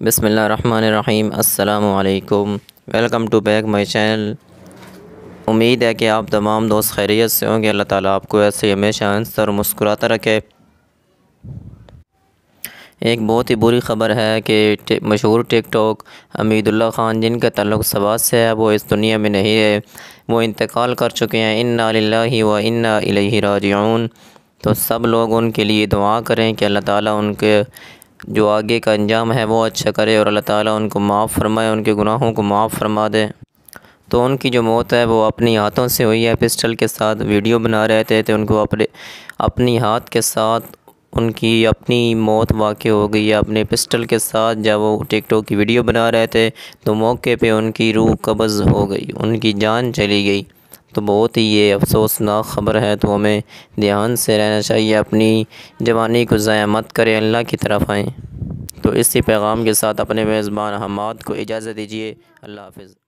بسم اللہ الرحمن الرحیم۔ السلام علیکم، welcome to back my channel. امید ہے کہ آپ تمام دوست خیریت سے ہوں گے۔ اللہ تعالیٰ آپ کو ایسے ہمیشہ ہنستا اور مسکراتا رکھے۔ ایک بہت ہی بری خبر ہے کہ مشہور ٹک ٹاک حمید اللہ خان، جن کا تعلق سوات سے ہے، وہ اس دنیا میں نہیں ہے، وہ انتقال کر چکے ہیں۔ انا للہ و انا الیہ راجعون۔ تو سب لوگ ان کے لیے دعا کریں کہ اللہ تعالیٰ ان کے جو آگے کا انجام ہے وہ اچھا کرے، اور اللہ تعالیٰ ان کو معاف فرمائے، ان کے گناہوں کو معاف فرما دے۔ تو ان کی جو موت ہے وہ اپنی ہاتھوں سے ہوئی ہے۔ پسٹل کے ساتھ ویڈیو بنا رہے تھے ان کو اپنی ہاتھ کے ساتھ ان کی اپنی موت واقع ہو گئی ہے۔ اپنے پسٹل کے ساتھ جب وہ ٹک ٹاک کی ویڈیو بنا رہے تھے تو موقع پہ ان کی روح قبض ہو گئی، ان کی جان چلی گئی۔ تو بہت ہی یہ افسوسناک خبر ہے، تو ہمیں دھیان سے رہنا چاہیے، اپنی جوانی کو ضائع مت کریں، اللہ کی طرف آئیں۔ تو اسی پیغام کے ساتھ اپنے میزبان حماد کو اجازت دیجیے۔ اللہ حافظ۔